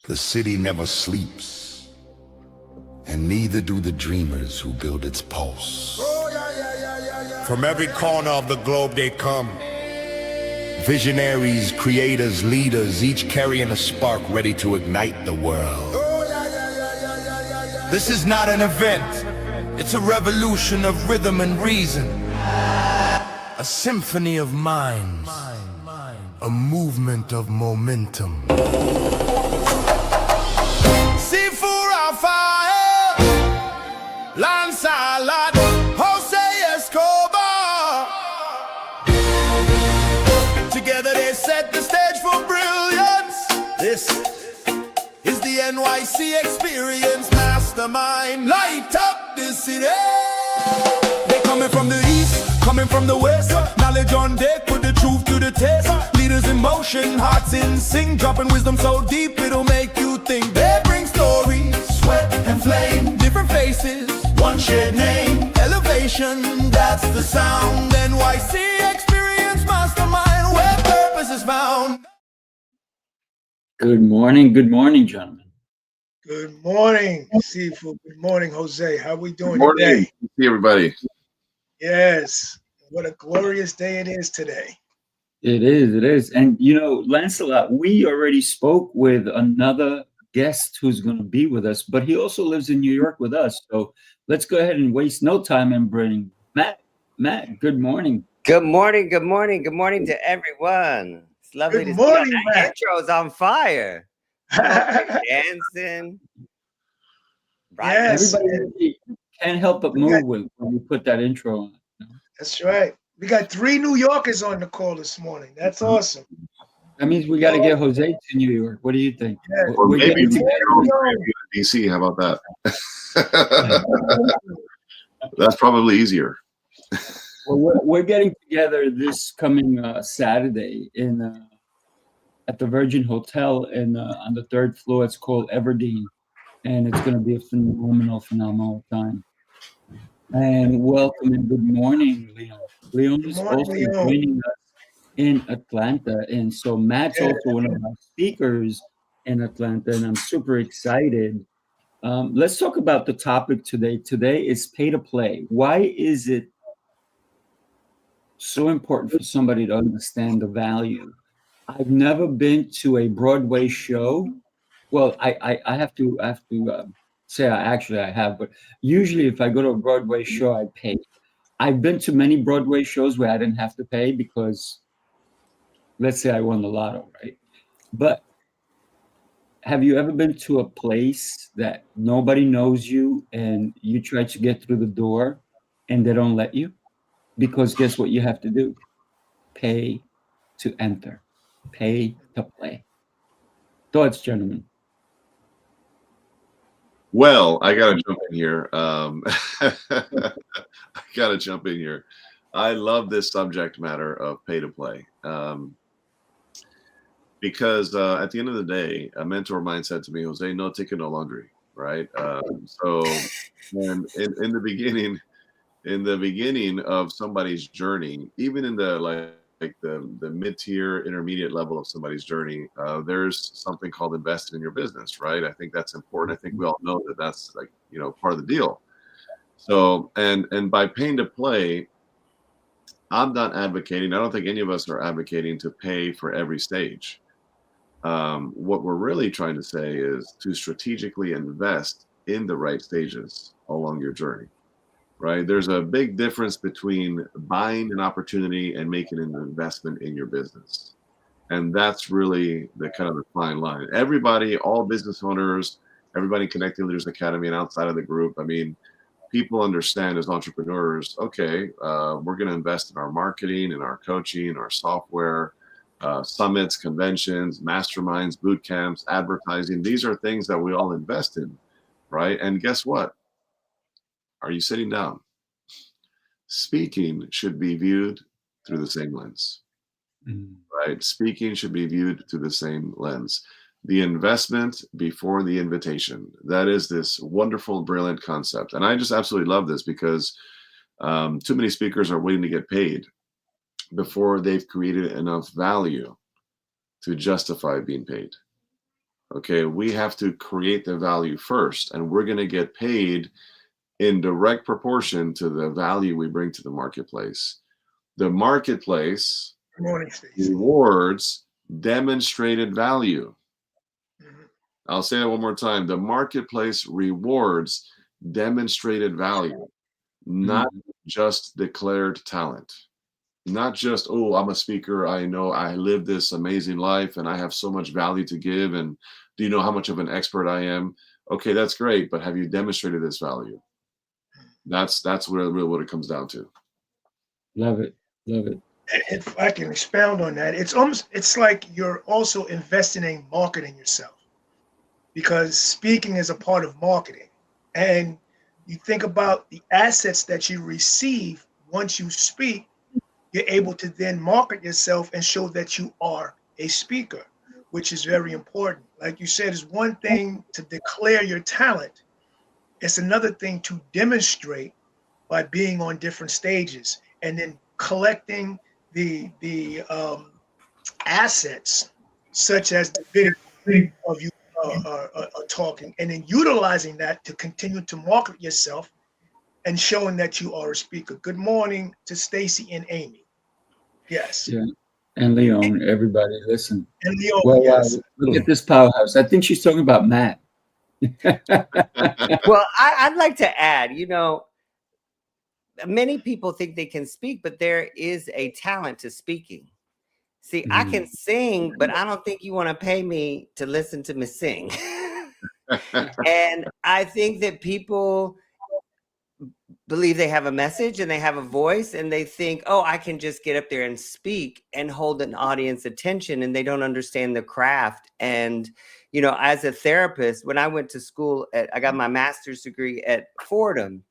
The city never sleeps, and neither do the dreamers who build its pulse. From every corner of the globe they come. Visionaries, creators, leaders, each carrying a spark ready to ignite the world. This is not an event, it's a revolution of rhythm and reason. A symphony of minds, a movement of momentum. Sifu Rafael, Lancelot, Jose Escobar. Together they set the stage for brilliance. This is the NYC Experience. Mastermind, light up the city. They coming from the east, coming from the west. Knowledge on deck, put the truth to the test. Leaders in motion, hearts in sync, dropping wisdom so deep it'll make you think. They bring stories, sweat and flame, different faces, one shared name. Elevation, that's the sound. NYC Experience Mastermind, where purpose is found. Good morning, gentlemen. Good morning, Sifu. Good morning, Jose. How we doing Morning. today? See everybody. Yes. What a glorious day it is today. It is. And you know, Lancelot, we already spoke with another guest who's going to be with us, but he also lives in New York with us. So let's go ahead and waste no time and bring Matt. Matt, good morning. Good morning to everyone. It's lovely Good to morning, see you. That Matt. intro's on fire. Dancing. Right. Yes. Everybody can't help but move when we put that intro on. That's right. We got 3 New Yorkers on the call this morning. That's awesome. That means we got to get Jose to New York. What do you think? Yeah. Or We're maybe getting together. DC. How about that? That's probably easier. Well, we're getting together this coming Saturday in at the Virgin Hotel in on the 3rd floor. It's called Everdeen, and it's going to be a phenomenal time. And welcome and good morning, Leon. Leon is morning, also Leon. joining us in Atlanta, and so Matt's also one of our speakers in Atlanta, and I'm super excited. Let's talk about the topic today. Today is pay to play. Why is it so important for somebody to understand the value? I've never been to a Broadway show. Well, I have to say I have, but usually if I go to a Broadway show, I pay. I've been to many Broadway shows where I didn't have to pay because, let's say I won the lotto, right? But have you ever been to a place that nobody knows you and you try to get through the door and they don't let you? Because guess what you have to do? Pay to enter. Pay to play. Thoughts, gentlemen? Well, I got to jump in here. I got to jump in here. I love this subject matter of pay to play because at the end of the day, a mentor of mine said to me, Jose, no ticket, no laundry, right? So and in the beginning of somebody's journey, even in the like the mid-tier intermediate level of somebody's journey, there's something called invested in your business, right? I think that's important. I think we all know that that's like, you know, part of the deal. So and by paying to play, I'm not advocating, I don't think any of us are advocating to pay for every stage. What we're really trying to say is to strategically invest in the right stages along your journey. Right? There's a big difference between buying an opportunity and making an investment in your business. And that's really the kind of the fine line. Everybody, all business owners, everybody in Connecting Leaders Academy and outside of the group, I mean, people understand as entrepreneurs, okay, we're going to invest in our marketing, in our coaching, our software, summits, conventions, masterminds, boot camps, advertising. These are things that we all invest in, right? And guess what? Are you sitting down? Speaking should be viewed through the same lens, right? Speaking should be viewed through the same lens. The investment before the invitation. That is this wonderful, brilliant concept. And I just absolutely love this because too many speakers are waiting to get paid before they've created enough value to justify being paid. Okay, we have to create the value first, and we're going to get paid in direct proportion to the value we bring to the marketplace. The marketplace Good morning, Stacey. rewards demonstrated value. Mhm. I'll say that one more time. The marketplace rewards demonstrated value, not just declared talent. Not just, oh, I'm a speaker. I know I live this amazing life and I have so much value to give. And do you know how much of an expert I am? Okay, that's great. But have you demonstrated this value? That's really what it comes down to. Love it. Love it. If I can expound on that, it's like you're also investing in marketing yourself, because speaking is a part of marketing. And you think about the assets that you receive once you speak, you're able to then market yourself and show that you are a speaker, which is very important. Like you said, it's one thing to declare your talent. It's another thing to demonstrate by being on different stages and then collecting the assets, such as the video of you talking, and then utilizing that to continue to market yourself and showing that you are a speaker. Good morning to Stacy and Amy. Yes. Yeah. And Leon, everybody, listen. And Leo, Well, yes. look at this powerhouse. I think she's talking about Matt. Well, I'd like to add, many people think they can speak, but there is a talent to speaking. See, I can sing, but I don't think you want to pay me to listen to me sing. And I think that people believe they have a message and they have a voice, and they think, oh, I can just get up there and speak and hold an audience attention, and they don't understand the craft. And, as a therapist, when I went to school, I got my master's degree at Fordham,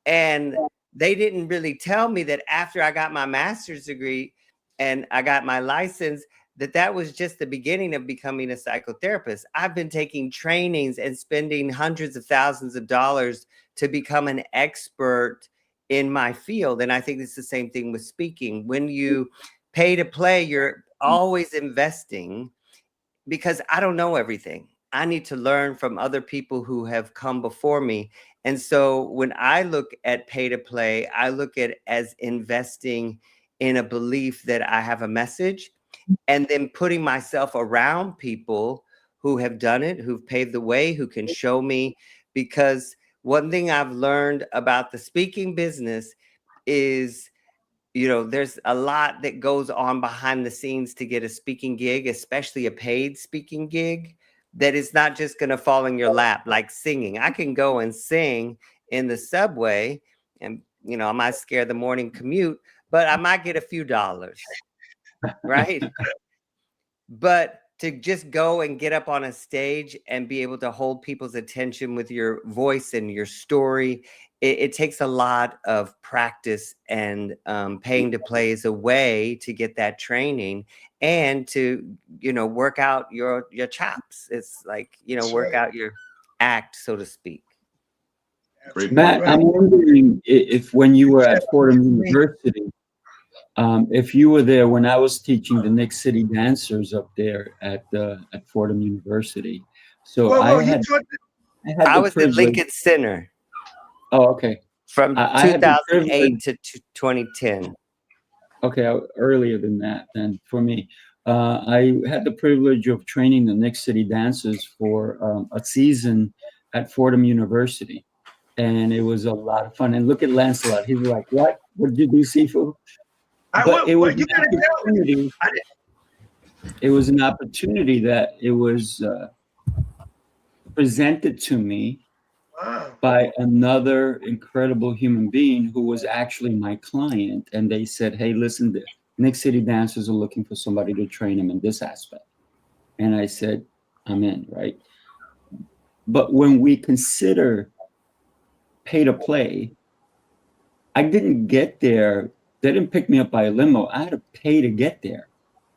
and they didn't really tell me that after I got my master's degree and I got my license, that was just the beginning of becoming a psychotherapist. I've been taking trainings and spending hundreds of thousands of dollars to become an expert in my field. And I think it's the same thing with speaking. When you pay to play, you're always investing, because I don't know everything. I need to learn from other people who have come before me. And so when I look at pay to play, I look at it as investing in a belief that I have a message, and then putting myself around people who have done it, who've paved the way, who can show me. Because one thing I've learned about the speaking business is, there's a lot that goes on behind the scenes to get a speaking gig, especially a paid speaking gig, that is not just going to fall in your lap like singing. I can go and sing in the subway and, I might scare the morning commute, but I might get a few dollars, right? But to just go and get up on a stage and be able to hold people's attention with your voice and your story, it takes a lot of practice, and paying to play is a way to get that training and to, work out your chops. It's like, work out your act, so to speak. Great Matt, Right. I'm wondering if when you were at Fordham University, if you were there when I was teaching the Nick City dancers up there at Fordham University. So Well, I you had taught I the was at privilege. Lincoln Center Oh, okay. from I had the 2008 privilege. to 2010. Okay, earlier than that. Then for me, I had the privilege of training the Nick City dancers for a season at Fordham University, and it was a lot of fun. And look at Lancelot; he's like, "What? What did you do, Sifu?" But it was you an gotta tell me. opportunity. It was an opportunity that it was presented to me Wow. by another incredible human being who was actually my client. And they said, hey, listen, the Nick City dancers are looking for somebody to train them in this aspect. And I said, I'm in, right? But when we consider pay to play, I didn't get there. They didn't pick me up by a limo. I had to pay to get there.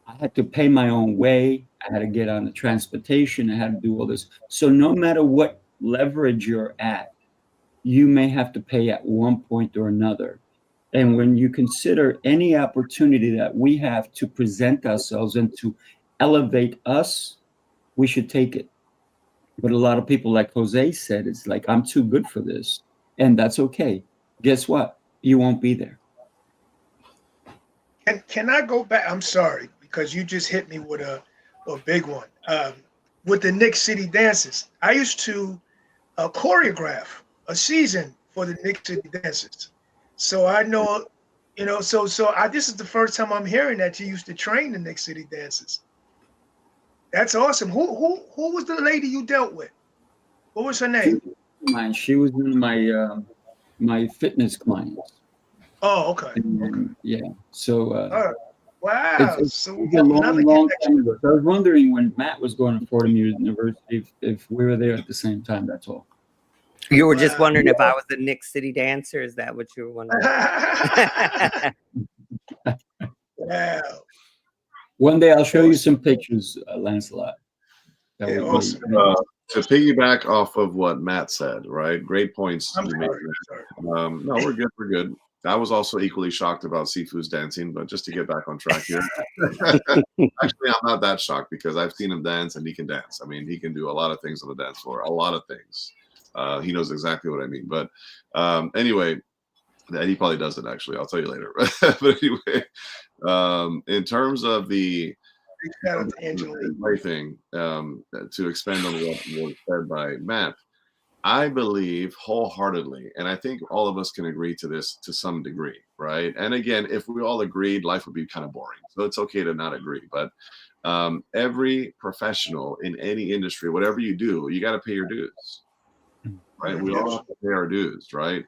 I had to pay my own way. I had to get on the transportation. I had to do all this. So no matter what leverage you're at, you may have to pay at one point or another. And when you consider any opportunity that we have to present ourselves and to elevate us, we should take it. But a lot of people, like Jose said, it's like, I'm too good for this. And that's okay. Guess what? You won't be there. Can I go back? I'm sorry, because you just hit me with a big one. With the Nick City Dances, I used to choreograph a season for the Nick City Dances. So I know, this is the first time I'm hearing that you used to train the Nick City Dances. That's awesome. Who was the lady you dealt with? What was her name? She was one of my fitness clients. Oh, okay. And, yeah. So All right. Wow. it's a long time ago. So I was wondering when Matt was going to Fordham University if we were there at the same time. That's all. You were just wondering if I was a Nick City dancer. Is that what you were wondering? Wow. One day I'll show you some pictures, Lancelot. Yeah, awesome. To piggyback off of what Matt said, right? Great points. I'm you sorry. made. No, we're good. We're good. I was also equally shocked about Sifu's dancing, but just to get back on track here. Actually, I'm not that shocked because I've seen him dance and he can dance. I mean, he can do a lot of things on the dance floor, a lot of things. He knows exactly what I mean. But anyway, he probably does it actually. I'll tell you later. But anyway, in terms of the thing, to expand on what was said by Matt, I believe wholeheartedly, and I think all of us can agree to this to some degree, right? And again, if we all agreed, life would be kind of boring. So it's okay to not agree. But every professional in any industry, whatever you do, you got to pay your dues, right? We all have to pay our dues, right?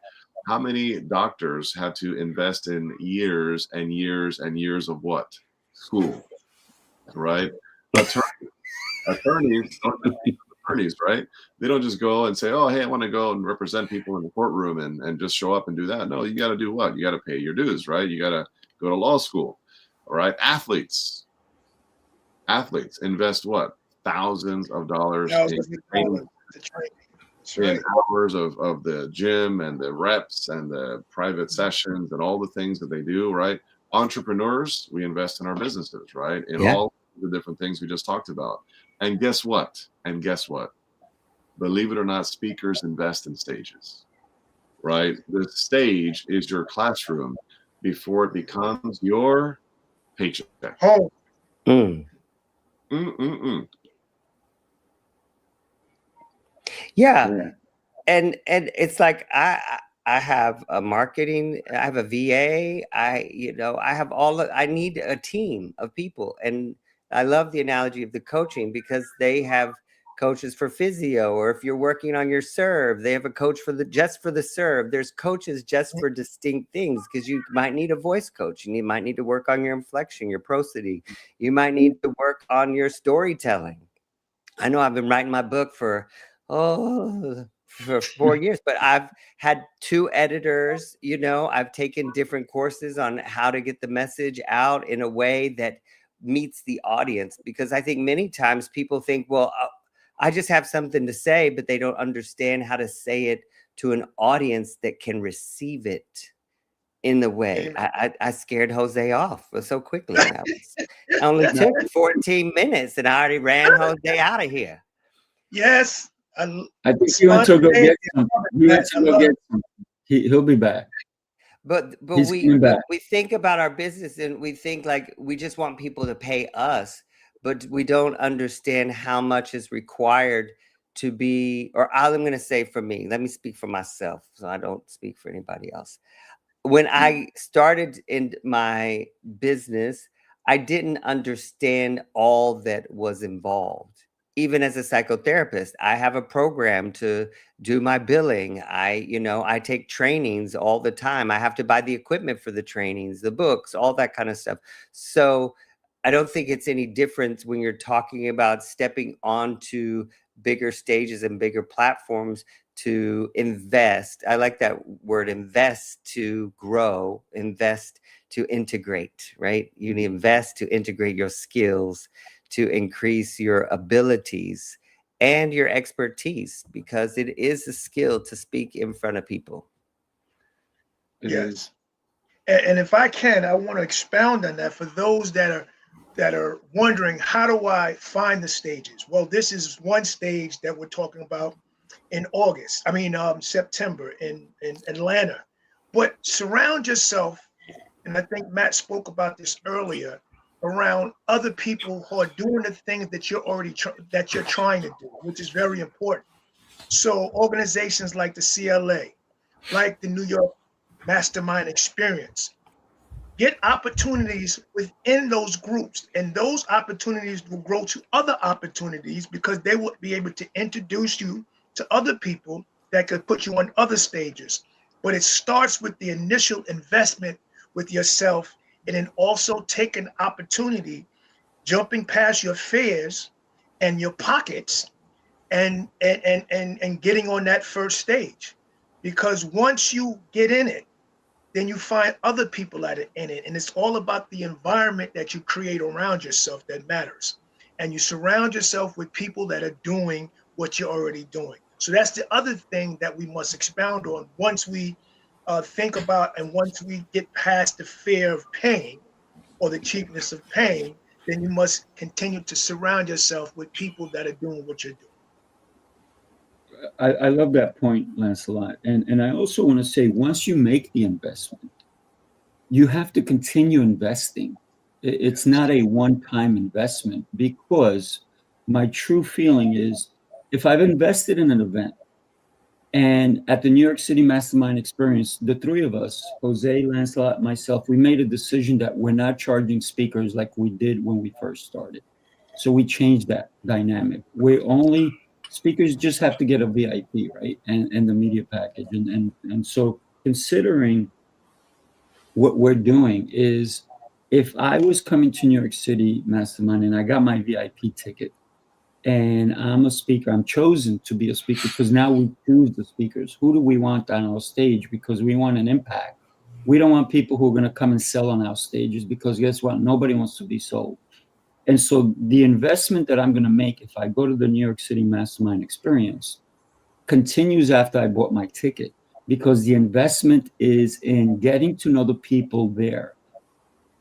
How many doctors have to invest in years and years and years of what? School, right? Attorneys don't just be attorneys, right? They don't just go and say, oh, hey, I want to go and represent people in the courtroom and just show up and do that. No, you got to do what? You got to pay your dues, right? You got to go to law school, all right? Athletes invest what? Thousands of dollars in hours of the gym and the reps and the private sessions and all the things that they do, right? Entrepreneurs, we invest in our businesses, right? In all the different things we just talked about. And guess what? Believe it or not, speakers invest in stages, right? The stage is your classroom before it becomes your paycheck. Oh. Yeah. And it's like I have a marketing, I have a VA, I have I need a team of people. And I love the analogy of the coaching because they have coaches for physio, or if you're working on your serve, they have a coach for just for the serve. There's coaches just for distinct things because you might need a voice coach. You might need to work on your inflection, your prosody. You might need to work on your storytelling. I know I've been writing my book for 4 years, but I've had 2 editors. I've taken different courses on how to get the message out in a way that meets the audience, because I think many times people think, well, I just have something to say, but they don't understand how to say it to an audience that can receive it in the way. I scared Jose off so quickly. It only took 14 minutes and I already ran Jose out of here. Yes. I think you went to go get something. He'll be back. But we think about our business and we think like we just want people to pay us, but we don't understand how much is required to be, or I'm going to say for me, let me speak for myself so I don't speak for anybody else. When I started in my business, I didn't understand all that was involved. Even as a psychotherapist, I have a program to do my billing. I take trainings all the time. I have to buy the equipment for the trainings, the books, all that kind of stuff. So I don't think it's any different when you're talking about stepping onto bigger stages and bigger platforms to invest. I like that word, invest to grow, invest to integrate, right? You need to invest to integrate your skills, to increase your abilities and your expertise, because it is a skill to speak in front of people. Yes. And if I can, I want to expound on that for those that are that are wondering, how do I find the stages? Well, this is one stage that we're talking about in September in Atlanta. But surround yourself, and I think Matt spoke about this earlier, around other people who are doing the things that that you're trying to do, which is very important. So organizations like the CLA, like the New York Mastermind Experience, get opportunities within those groups, and those opportunities will grow to other opportunities because they will be able to introduce you to other people that could put you on other stages. But it starts with the initial investment with yourself, and then also take an opportunity, jumping past your fears and your pockets, and getting on that first stage. Because once you get in it, then you find other people in it. And it's all about the environment that you create around yourself that matters. And you surround yourself with people that are doing what you're already doing. So that's the other thing that we must expound on once we think about, and once we get past the fear of paying or the cheapness of paying, then you must continue to surround yourself with people that are doing what you're doing. I love that point, Lancelot. And I also want to say, once you make the investment, you have to continue investing. It's not a one-time investment, because my true feeling is, if I've invested in an event, and at the New York City Mastermind Experience, the three of us, Jose, Lancelot, myself, we made a decision that we're not charging speakers like we did when we first started. So we changed that dynamic. Speakers just have to get a VIP, right? And the media package. And so considering what we're doing is, if I was coming to New York City Mastermind and I got my VIP ticket and I'm a speaker, I'm chosen to be a speaker, because now we choose the speakers. Who do we want on our stage? Because we want an impact. We don't want people who are going to come and sell on our stages, because guess what? Nobody wants to be sold. And so the investment that I'm going to make if I go to the New York City Mastermind Experience continues after I bought my ticket, because the investment is in getting to know the people there,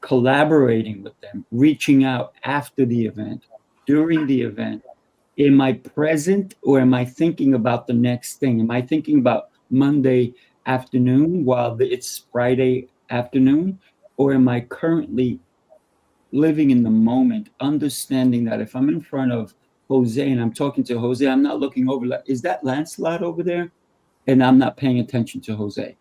collaborating with them, reaching out after the event, during the event. Am I present, or am I thinking about the next thing? Am I thinking about Monday afternoon while it's Friday afternoon? Or am I currently living in the moment, understanding that if I'm in front of Jose and I'm talking to Jose, I'm not looking over, like, is that Lancelot over there? And I'm not paying attention to Jose.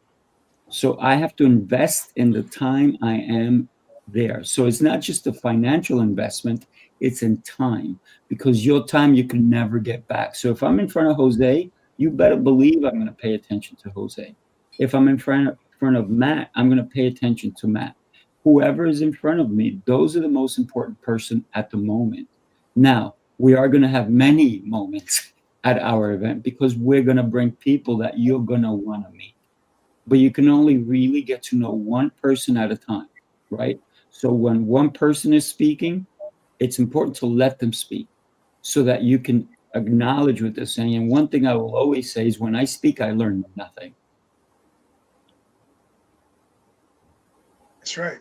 So I have to invest in the time I am there. So it's not just a financial investment, it's in time, because your time you can never get back. So if I'm in front of Jose, you better believe I'm going to pay attention to Jose. If I'm in front of Matt, I'm going to pay attention to Matt. Whoever is in front of me, those are the most important person at the moment. Now, we are going to have many moments at our event, because we're going to bring people that you're going to want to meet. But you can only really get to know one person at a time, right? So when one person is speaking, it's important to let them speak so that you can acknowledge what they're saying. And one thing I will always say is, when I speak, I learn nothing. That's right.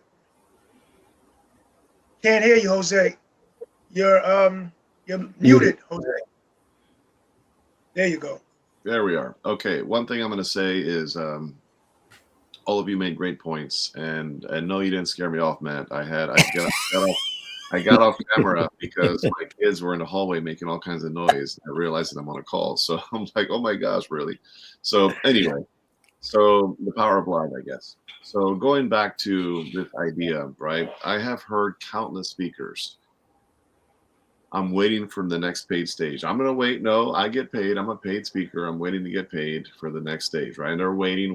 Can't hear you, Jose. You're muted, Jose. There you go. There we are. Okay. One thing I'm going to say is, all of you made great points, and no, you didn't scare me off, Matt. I got off camera because my kids were in the hallway making all kinds of noise. I realized that I'm on a call, so I'm like, oh my gosh, really? So anyway, so the power of live, I guess. So going back to this idea, right? I have heard countless speakers. I'm waiting for the next paid stage. I'm going to wait. No, I get paid. I'm a paid speaker. I'm waiting to get paid for the next stage, right? And they're waiting.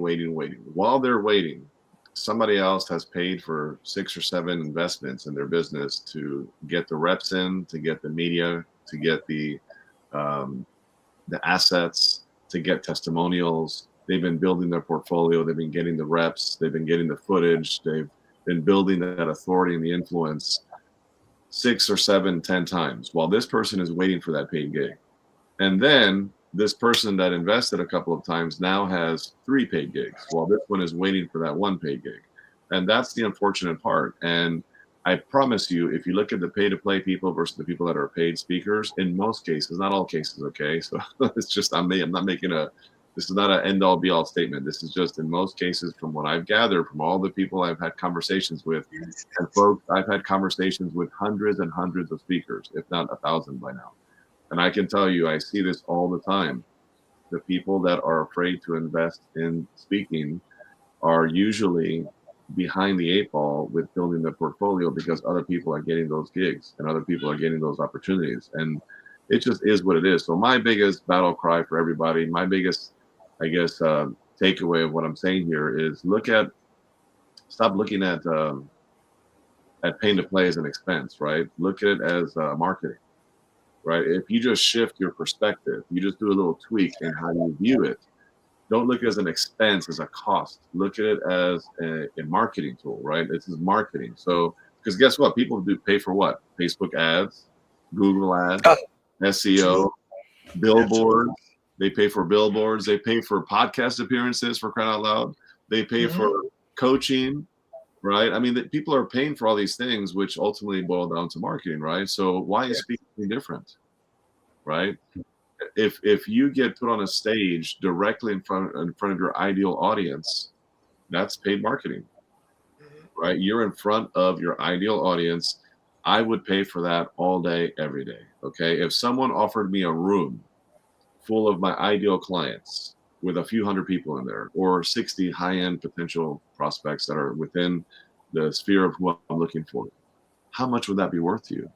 While they're waiting, somebody else has paid for 6 or 7 investments in their business to get the reps in, to get the media, to get the assets, to get testimonials. They've been building their portfolio. They've been getting the reps. They've been getting the footage. They've been building that authority and the influence 6 or 7, 10 times while this person is waiting for that paid gig. And then this person that invested a couple of times now has 3 paid gigs while this one is waiting for that 1 paid gig. And that's the unfortunate part. And I promise you, if you look at the pay-to-play people versus the people that are paid speakers, in most cases, not all cases, okay? So it's just, I'm not making this is not an end-all be-all statement. This is just in most cases from what I've gathered from all the people I've had conversations with, and folks, I've had conversations with hundreds and hundreds of speakers, if not 1,000 by now. And I can tell you, I see this all the time. The people that are afraid to invest in speaking are usually behind the 8 ball with building their portfolio because other people are getting those gigs and other people are getting those opportunities. And it just is what it is. So my biggest battle cry for everybody, my biggest, I guess, takeaway of what I'm saying here is stop looking at paying to play as an expense, right? Look at it as marketing, right? If you just shift your perspective, you just do a little tweak in how you view it. Don't look as an expense, as a cost. Look at it as a marketing tool, right? This is marketing. So, because guess what? People do pay for what? Facebook ads, Google ads, SEO, billboards. They pay for billboards. They pay for podcast appearances, for crying out loud. They pay for coaching, right? I mean, people are paying for all these things, which ultimately boil down to marketing, right? So why is speaking different, right? If you get put on a stage directly in front of your ideal audience, that's paid marketing, right? You're in front of your ideal audience. I would pay for that all day, every day. Okay. If someone offered me a room full of my ideal clients with a few hundred people in there, or 60 high-end potential prospects that are within the sphere of what I'm looking for, how much would that be worth to you?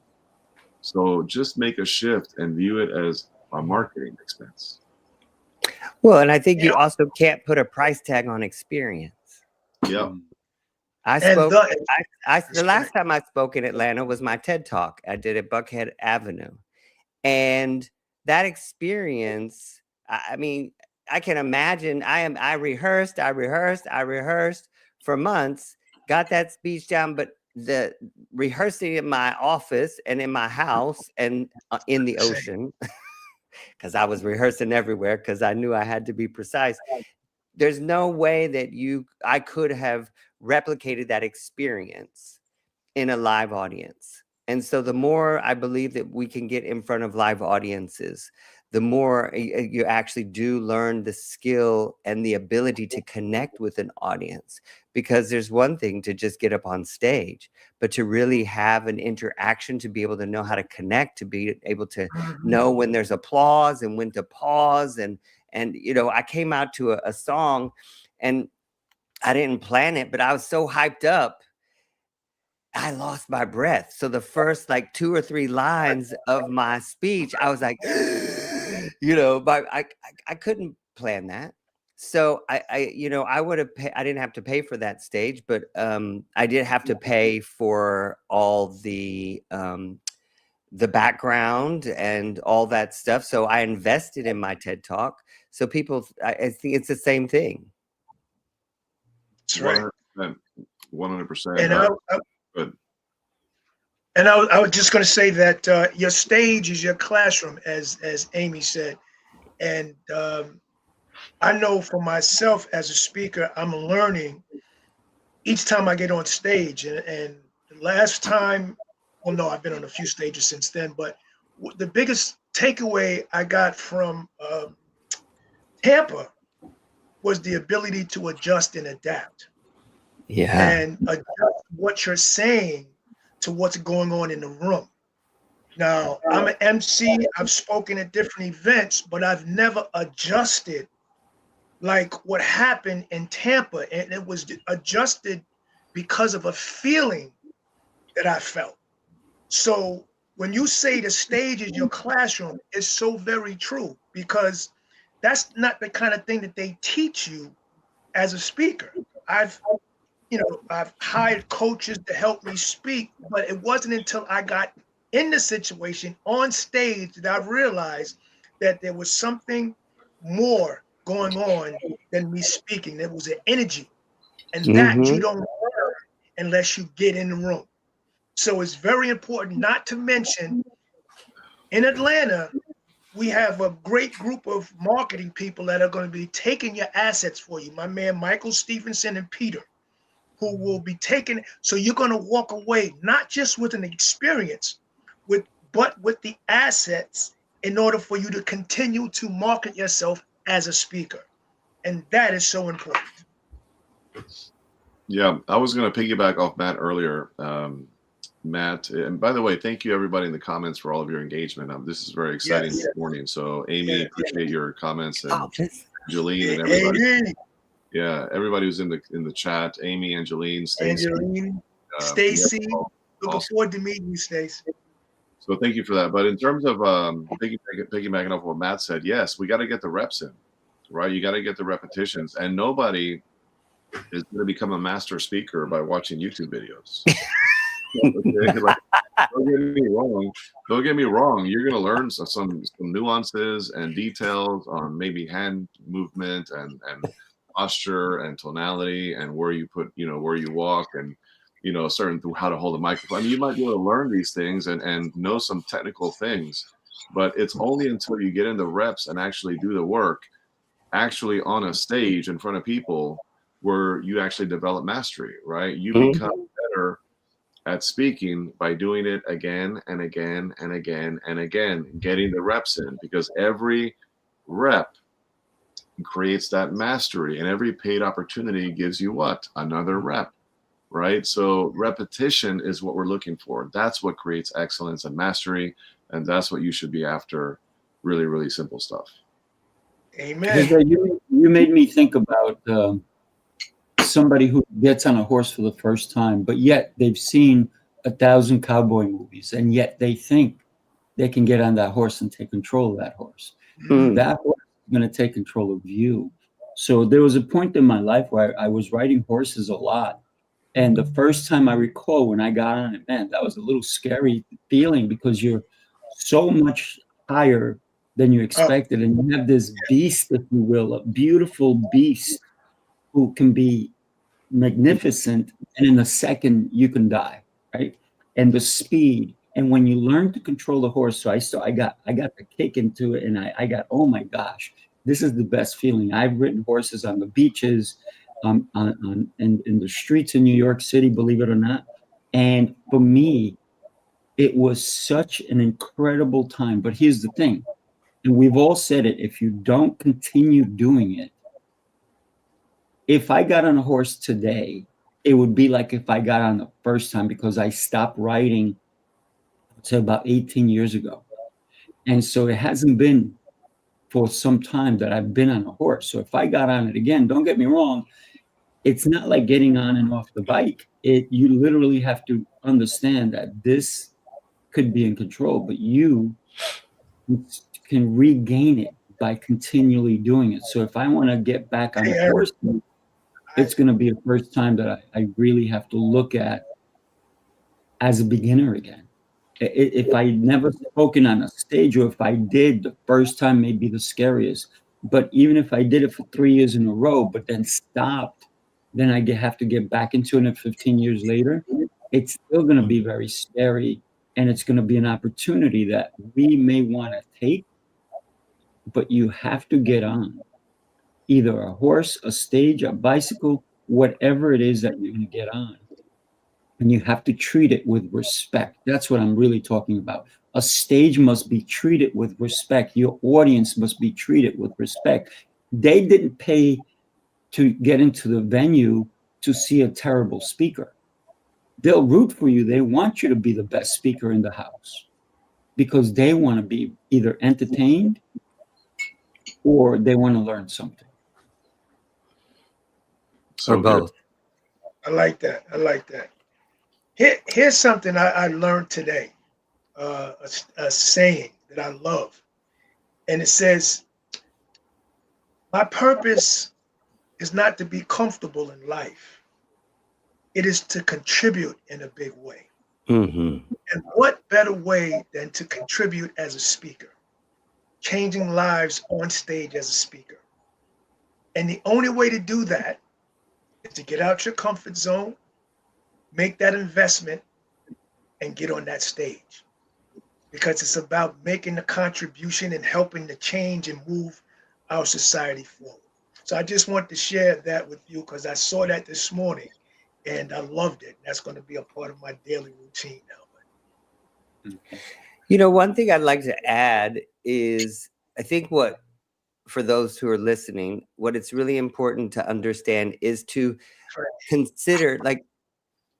So just make a shift and view it as a marketing expense. Well, and I think you also can't put a price tag on experience. Yeah. The last time I spoke in Atlanta was my TED Talk. I did at Buckhead Avenue. And that experience, I mean, I can imagine I rehearsed for months, got that speech down, but the rehearsing in my office and in my house and in the ocean, because I was rehearsing everywhere because I knew I had to be precise. There's no way that I could have replicated that experience in a live audience. And so the more I believe that we can get in front of live audiences, the more you actually do learn the skill and the ability to connect with an audience. Because there's one thing to just get up on stage, but to really have an interaction, to be able to know how to connect, to be able to know when there's applause and when to pause. And you know, I came out to a song and I didn't plan it, but I was so hyped up, I lost my breath. So the first like 2 or 3 lines of my speech, I was like, you know, but I couldn't plan that. So I would have I didn't have to pay for that stage, but I did have to pay for all the background and all that stuff. So I invested in my TED Talk. So people, I think it's the same thing. That's right. 100%. And I was just going to say that your stage is your classroom, as Amy said. And I know for myself as a speaker, I'm learning each time I get on stage. And the last time, well, no, I've been on a few stages since then, but the biggest takeaway I got from Tampa was the ability to adjust and adapt. Yeah. And adjust what you're saying to what's going on in the room. Now, I'm an MC, I've spoken at different events, but I've never adjusted like what happened in Tampa. And it was adjusted because of a feeling that I felt. So when you say the stage is your classroom, it's so very true, because that's not the kind of thing that they teach you as a speaker. I've hired coaches to help me speak, but it wasn't until I got in the situation on stage that I realized that there was something more going on than me speaking. There was an energy, and that you don't learn unless you get in the room. So it's very important, not to mention in Atlanta, we have a great group of marketing people that are going to be taking your assets for you. My man, Michael Stevenson and Peter. who will be taking. So you're going to walk away not just with an experience, but with the assets in order for you to continue to market yourself as a speaker. And that is so important. Yeah, I was going to piggyback off Matt earlier. Matt, and by the way, thank you everybody in the comments for all of your engagement. This is very exciting this morning. So Amy, appreciate your comments, and Jolene and everybody. Yeah, everybody who's in the chat. Amy, Angeline, Stacy, Stacy. Looking forward to meeting you, Stacy. So thank you for that. But in terms of piggybacking off what Matt said, yes, we got to get the reps in, right? You got to get the repetitions, and nobody is going to become a master speaker by watching YouTube videos. Okay? Like, don't get me wrong. You're going to learn some nuances and details on maybe hand movement and posture and tonality and where you put, where you walk and, certain how to hold a microphone. I mean, you might be able to learn these things and know some technical things, but it's only until you get in the reps and actually do the work, actually on a stage in front of people, where you actually develop mastery, right? You become better at speaking by doing it again and again and again and again, getting the reps in, because every rep creates that mastery, and every paid opportunity gives you what? Another rep, right? So repetition is what we're looking for. That's what creates excellence and mastery, and that's what you should be after. Really, really simple stuff. Amen. You made me think about somebody who gets on a horse for the first time, but yet they've seen 1,000 cowboy movies, and yet they think they can get on that horse and take control of that horse. That horse is going to take control of you. So there was a point in my life where I was riding horses a lot. And the first time I recall when I got on it, man, that was a little scary feeling, because you're so much higher than you expected. And you have this beast, if you will, a beautiful beast who can be magnificent, and in a second you can die, right? And the speed, and when you learn to control the horse, so I got the kick into it, and I got, oh my gosh, this is the best feeling. I've ridden horses on the beaches, in the streets in New York City, believe it or not, and for me, it was such an incredible time. But here's the thing, and we've all said it: if you don't continue doing it, if I got on a horse today, it would be like if I got on the first time, because I stopped riding, I'd say about 18 years ago. And so it hasn't been for some time that I've been on a horse. So if I got on it again, don't get me wrong, it's not like getting on and off the bike. You literally have to understand that this could be in control, but you can regain it by continually doing it. So if I want to get back on the horse, it's going to be the first time that I really have to look at as a beginner again. If I never spoken on a stage, or if I did, the first time may be the scariest. But even if I did it for 3 years in a row, but then stopped, then I have to get back into it 15 years later. It's still going to be very scary, and it's going to be an opportunity that we may want to take, but you have to get on. Either a horse, a stage, a bicycle, whatever it is that you're going to get on. And you have to treat it with respect. That's what I'm really talking about. A stage must be treated with respect. Your audience must be treated with respect. They didn't pay to get into the venue to see a terrible speaker. They'll root for you. They want you to be the best speaker in the house, because they want to be either entertained or they want to learn something. So or both. I like that. I like that. Here's something I learned today, a saying that I love. And it says, my purpose is not to be comfortable in life. It is to contribute in a big way. And what better way than to contribute as a speaker, changing lives on stage as a speaker. And the only way to do that is to get out your comfort zone, make that investment, and get on that stage. Because it's about making a contribution and helping to change and move our society forward. So I just want to share that with you, because I saw that this morning. and I loved it. That's going to be a part of my daily routine now. You know, one thing I'd like to add is I think for those who are listening, what it's really important to understand is to consider, like,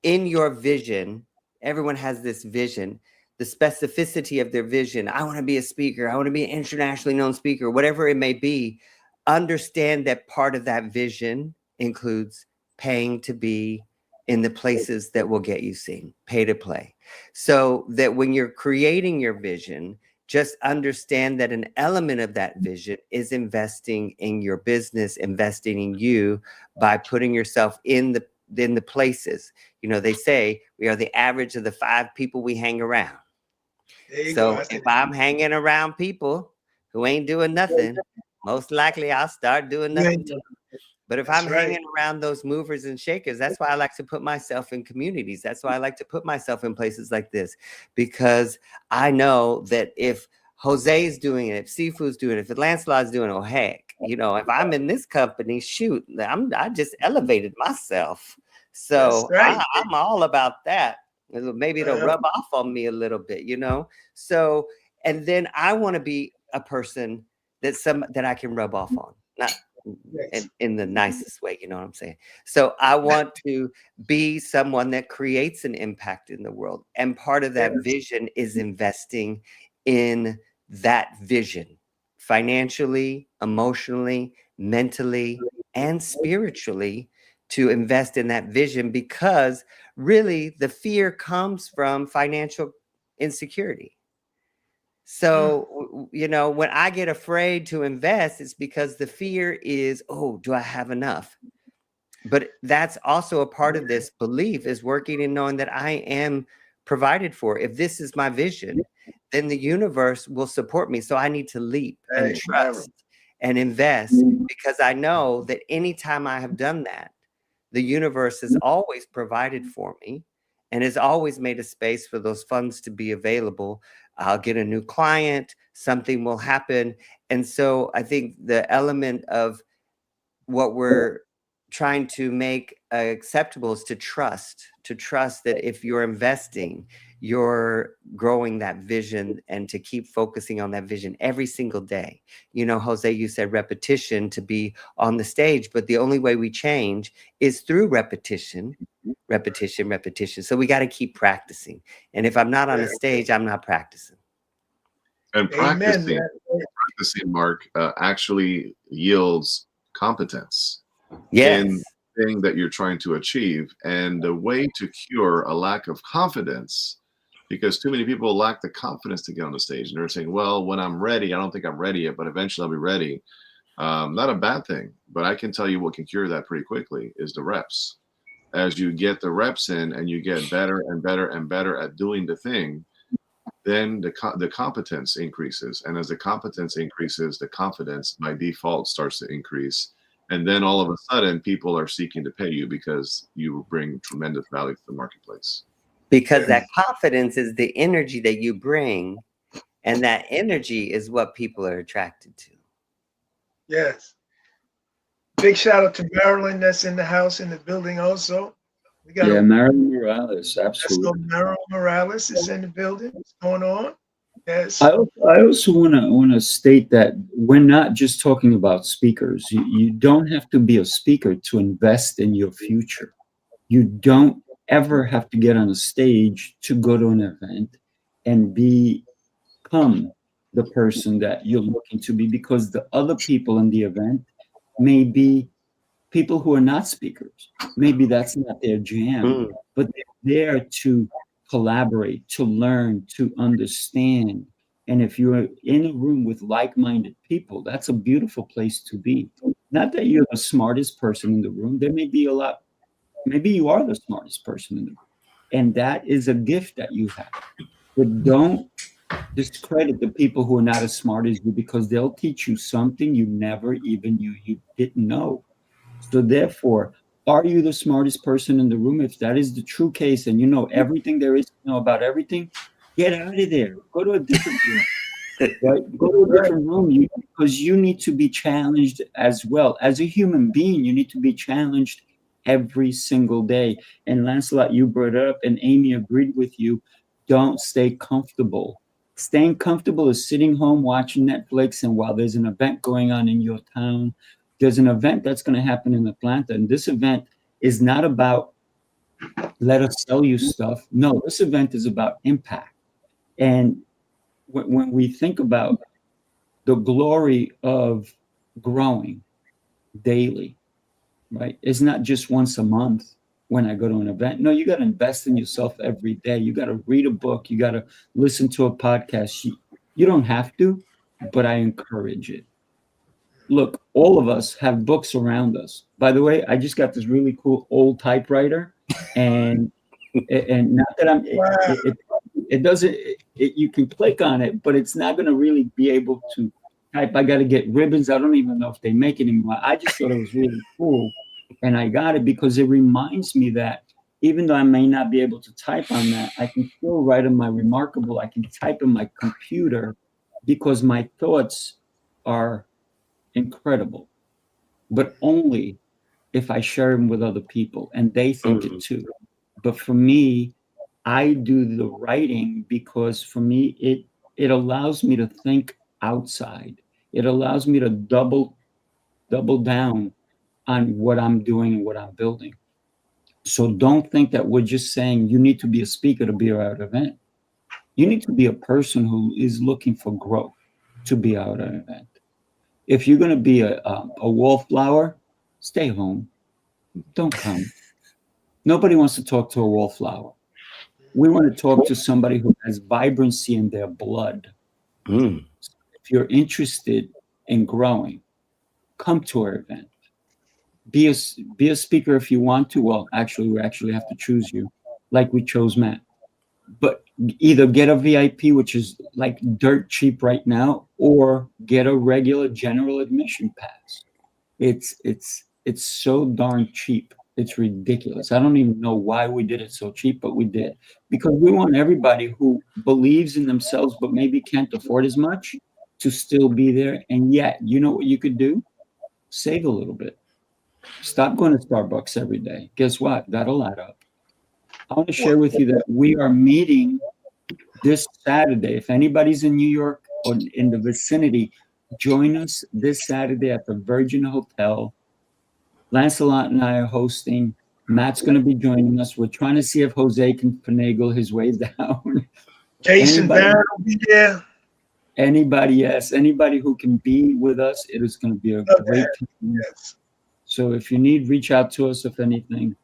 in your vision, everyone has this vision, the specificity of their vision. I want to be a speaker. I want to be an internationally known speaker, whatever it may be. Understand that part of that vision includes paying to be in the places that will get you seen, pay to play. So that when you're creating your vision, just understand that an element of that vision is investing in your business, investing in you by putting yourself in the places. You know, they say we are the average of the 5 people we hang around. So if I'm hanging around people who ain't doing nothing, most likely I'll start doing nothing too. But if I'm hanging around those movers and shakers, that's why I like to put myself in communities. That's why I like to put myself in places like this, because I know that if Jose is doing it, if Sifu's doing it, if Lancelot's doing it, oh heck, you know, if I'm in this company, shoot, I just elevated myself. So I'm all about that. Maybe it'll rub off on me a little bit, you know? So, and then I want to be a person that I can rub off on, not in the nicest way, you know what I'm saying? So I want to be someone that creates an impact in the world. And part of that vision is investing in that vision financially, emotionally, mentally, and spiritually, to invest in that vision, because really the fear comes from financial insecurity. So, you know, when I get afraid to invest, it's because the fear is, oh, do I have enough? But that's also a part of this belief, is working and knowing that I am provided for. If this is my vision, then the universe will support me. So I need to leap and trust and invest, because I know that anytime I have done that, the universe has always provided for me and has always made a space for those funds to be available. I'll get a new client, something will happen. And so I think the element of what we're trying to make acceptable is to trust that if you're investing, you're growing that vision, and to keep focusing on that vision every single day. You know, Jose, you said repetition to be on the stage, but the only way we change is through repetition. So we got to keep practicing. And if I'm not on the stage, I'm not practicing. And practicing, Mark, actually yields competence in the thing that you're trying to achieve. And the way to cure a lack of confidence, because too many people lack the confidence to get on the stage, and they're saying, well, when I'm ready, I don't think I'm ready yet, but eventually I'll be ready. Not a bad thing, but I can tell you what can cure that pretty quickly is the reps. As you get the reps in and you get better and better and better at doing the thing, then the competence increases. And as the competence increases, the confidence by default starts to increase. And then all of a sudden, people are seeking to pay you because you bring tremendous value to the marketplace. Because that confidence is the energy that you bring, and that energy is what people are attracted to. Yes. Big shout out to Marilyn that's in the house, in the building also. We got Marilyn Morales, absolutely. So Marilyn Morales is in the building. What's going on? Yes. I also want to state that we're not just talking about speakers. You don't have to be a speaker to invest in your future. You don't ever have to get on a stage to go to an event and become the person that you're looking to be, because the other people in the event may be people who are not speakers. Maybe that's not their jam, but they're there to collaborate, to learn, to understand. And if you're in a room with like-minded people, that's a beautiful place to be. Not that you're the smartest person in the room. There may be maybe you are the smartest person in the room. And that is a gift that you have. But don't discredit the people who are not as smart as you, because they'll teach you something you never even knew you didn't know. So therefore, are you the smartest person in the room? If that is the true case, and you know everything there is to know about everything, get out of there. Go to a different room. Right? Go to a different room, because you need to be challenged as well. As a human being, you need to be challenged every single day. And Lancelot, you brought it up, and Amy agreed with you. Don't stay comfortable. Staying comfortable is sitting home watching Netflix, and while there's an event going on in your town, there's an event that's going to happen in Atlanta. And this event is not about let us sell you stuff. No, this event is about impact. And when we think about the glory of growing daily, right? It's not just once a month when I go to an event. No, you got to invest in yourself every day. You got to read a book. You got to listen to a podcast. You don't have to, but I encourage it. Look, all of us have books around us. By the way, I just got this really cool old typewriter, and not that I'm, it doesn't, you can click on it, but it's not going to really be able to type. I got to get ribbons. I don't even know if they make it anymore. I just thought it was really cool, and I got it because it reminds me that even though I may not be able to type on that, I can still write on my Remarkable. I can type on my computer because my thoughts are incredible, but only if I share them with other people and they think it too. But for me, I do the writing because for me, it allows me to think outside. It allows me to double down on what I'm doing and what I'm building. So don't think that we're just saying you need to be a speaker to be at an event. You need to be a person who is looking for growth to be out at an event. If you're going to be a wallflower, stay home. Don't come. Nobody wants to talk to a wallflower. We want to talk to somebody who has vibrancy in their blood. So if you're interested in growing, come to our event. Be a speaker if you want to. Well, actually, we actually have to choose you, like we chose Matt. But either get a VIP, which is like dirt cheap right now, or get a regular general admission pass. It's so darn cheap. It's ridiculous. I don't even know why we did it so cheap, but we did. Because we want everybody who believes in themselves but maybe can't afford as much to still be there. And yet, you know what you could do? Save a little bit. Stop going to Starbucks every day. Guess what? That'll add up. I want to share with you that we are meeting this Saturday. If anybody's in New York or in the vicinity, join us this Saturday at the Virgin Hotel. Lancelot and I are hosting. Matt's going to be joining us. We're trying to see if Jose can finagle his way down. Jason Barron will be there. Anybody, yes. Anybody who can be with us, it is going to be a great team. Yes. So if you need, reach out to us if anything.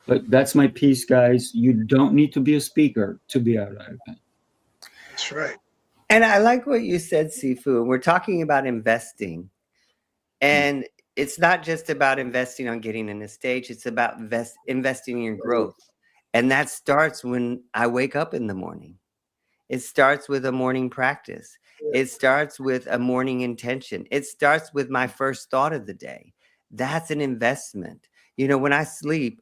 But that's my piece, guys. You don't need to be a speaker to be out at an event. That's right. And I like what you said, Sifu. We're talking about investing. And it's not just about investing on getting in a stage. It's about investing in growth. And that starts when I wake up in the morning. It starts with a morning practice. It starts with a morning intention. It starts with my first thought of the day. That's an investment. You know, when I sleep,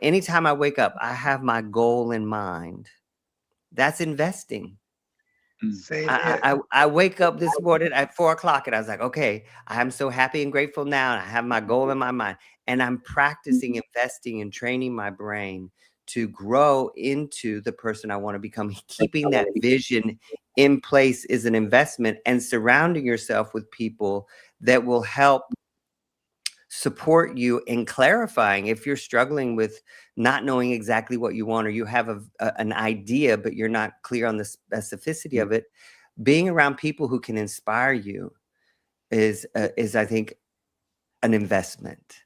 anytime I wake up, I have my goal in mind. That's investing. I wake up this morning at 4 o'clock and I was like, okay, I'm so happy and grateful now. And I have my goal in my mind and I'm practicing investing and training my brain to grow into the person I want to become. Keeping that vision in place is an investment, and surrounding yourself with people that will help support you in clarifying if you're struggling with not knowing exactly what you want, or you have an idea but you're not clear on the specificity of it. Being around people who can inspire you is I think an investment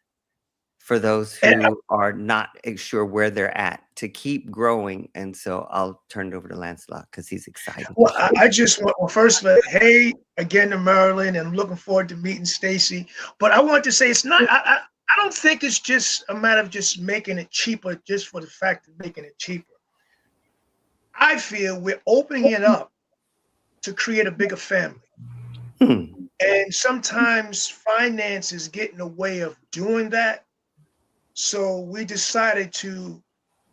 for those who are not sure where they're at to keep growing. And so I'll turn it over to Lancelot because he's excited. Well, I just want, first, hey, again to Maryland, and I'm looking forward to meeting Stacy. But I want to say it's not, I don't think it's just a matter of just making it cheaper just for the fact of making it cheaper. I feel we're opening it up to create a bigger family. And sometimes finances get in the way of doing that. So we decided to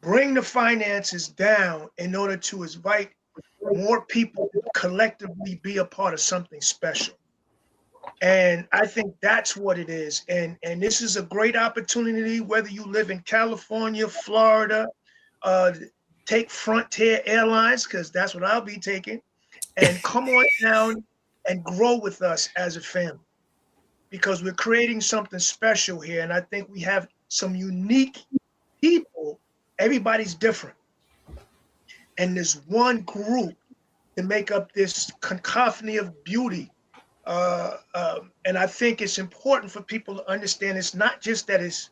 bring the finances down in order to invite more people to collectively be a part of something special. And I think that's what it is. And this is a great opportunity, whether you live in California, Florida, take Frontier Airlines, because that's what I'll be taking, and come on down and grow with us as a family, because we're creating something special here. And I think we have some unique people. Everybody's different. And there's one group to make up this cacophony of beauty. And I think it's important for people to understand it's not just that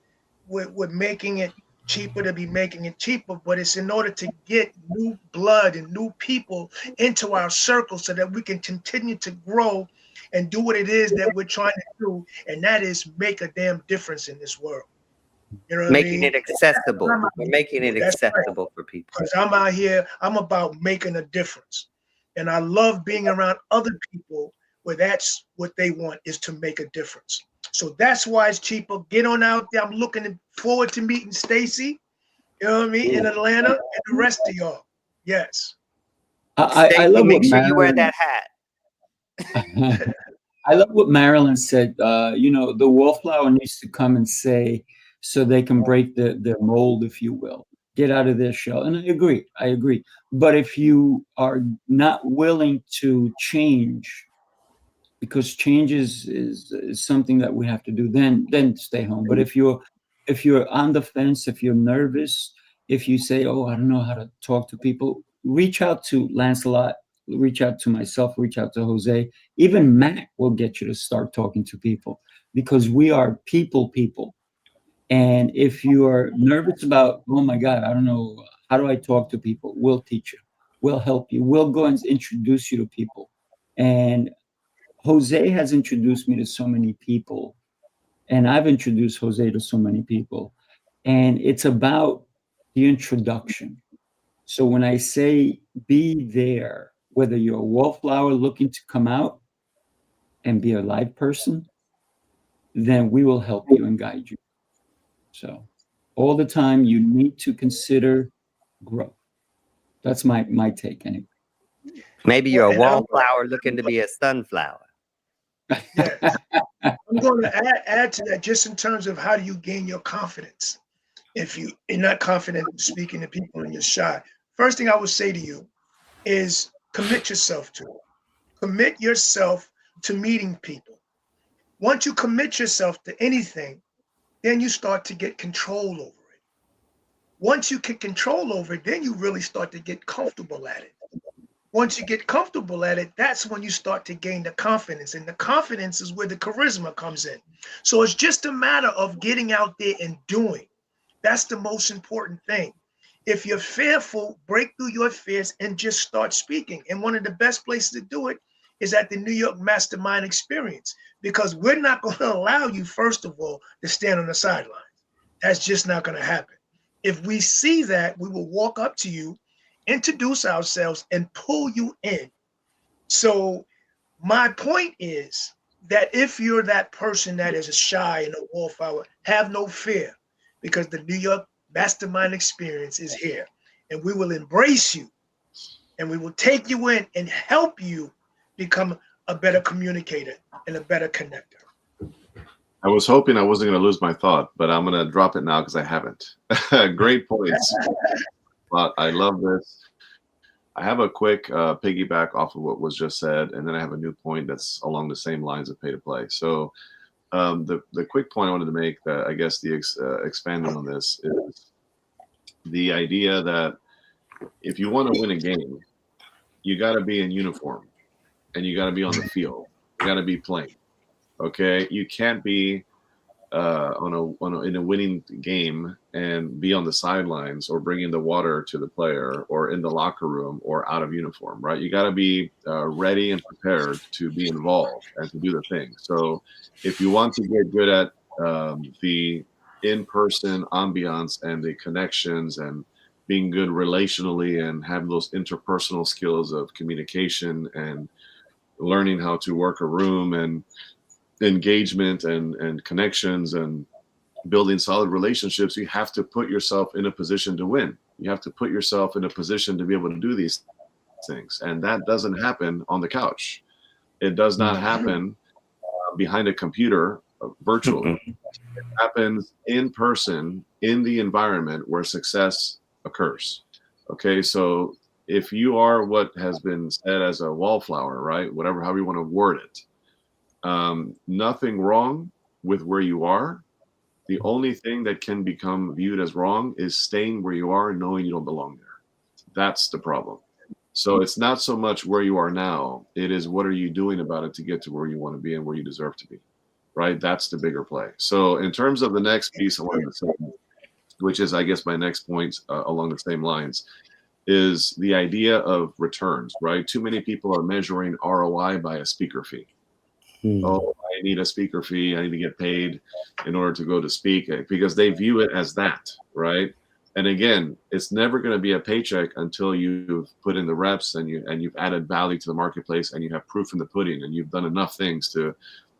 we're making it cheaper to be making it cheaper, but it's in order to get new blood and new people into our circle so that we can continue to grow and do what it is that we're trying to do, and that is make a damn difference in this world. You know what Making I mean? it accessible. We're making it accessible for people. Because I'm out here, I'm about making a difference. And I love being around other people where that's what they want, is to make a difference. So that's why it's cheaper. Get on out there. I'm looking forward to meeting Stacy, you know what I mean, in Atlanta, and the rest of y'all. Yes. I love make what sure you wear Marilyn, that hat. I love what Marilyn said. You know, the wallflower needs to come and say, so they can break their mold, if you will, get out of their shell. And I agree. But if you are not willing to change, because change is something that we have to do, then stay home. But if you're on the fence, if you're nervous, if you say, oh, I don't know how to talk to people, reach out to Lancelot, reach out to myself, reach out to Jose. Even Matt will get you to start talking to people, because we are people. And if you are nervous about, oh my God, I don't know, how do I talk to people? We'll teach you. We'll help you. We'll go and introduce you to people. And Jose has introduced me to so many people, and I've introduced Jose to so many people. And it's about the introduction. So when I say be there, whether you're a wallflower looking to come out and be a live person, then we will help you and guide you. So all the time, you need to consider growth. That's my take anyway. Maybe you're a wallflower looking to be a sunflower. Yes. I'm going to add to that, just in terms of how do you gain your confidence if you're not confident in speaking to people and you're shy. First thing I would say to you is commit yourself to it. Commit yourself to meeting people. Once you commit yourself to anything, then you start to get control over it. Once you get control over it, then you really start to get comfortable at it. Once you get comfortable at it, that's when you start to gain the confidence. And the confidence is where the charisma comes in. So it's just a matter of getting out there and doing. That's the most important thing. If you're fearful, break through your fears and just start speaking. And one of the best places to do it is at the New York Mastermind Experience, because we're not going to allow you, first of all, to stand on the sidelines. That's just not going to happen. If we see that, we will walk up to you, introduce ourselves, and pull you in. So my point is that if you're that person that is a shy and a wallflower, have no fear, because the New York Mastermind Experience is here, and we will embrace you, and we will take you in and help you become a better communicator and a better connector. I was hoping I wasn't going to lose my thought, but I'm going to drop it now because I haven't. Great points. But I love this. I have a quick piggyback off of what was just said, and then I have a new point that's along the same lines of pay to play. So the quick point I wanted to make, that I guess the expanding on this, is the idea that if you want to win a game, you got to be in uniform and you got to be on the field. You got to be playing. Okay, you can't be in a winning game and be on the sidelines or bringing the water to the player or in the locker room or out of uniform, right? You got to be ready and prepared to be involved and to do the thing. So if you want to get good at the in-person ambiance and the connections and being good relationally and having those interpersonal skills of communication and learning how to work a room and engagement and connections and building solid relationships, you have to put yourself in a position to win. You have to put yourself in a position to be able to do these things. And that doesn't happen on the couch. It does not happen behind a computer virtually. It happens in person in the environment where success occurs. Okay, so if you are what has been said as a wallflower, right? Whatever, however you want to word it, nothing wrong with where you are. The only thing that can become viewed as wrong is staying where you are and knowing you don't belong there. That's the problem. So it's not so much where you are now. It is what are you doing about it to get to where you want to be and where you deserve to be, right? That's the bigger play. So in terms of the next piece I wanted to say, which is, I guess, my next point along the same lines, is the idea of returns, right? Too many people are measuring ROI by a speaker fee. Oh, I need a speaker fee. I need to get paid in order to go to speak, because they view it as that, right? And again, it's never going to be a paycheck until you've put in the reps and you've added value to the marketplace and you have proof in the pudding and you've done enough things to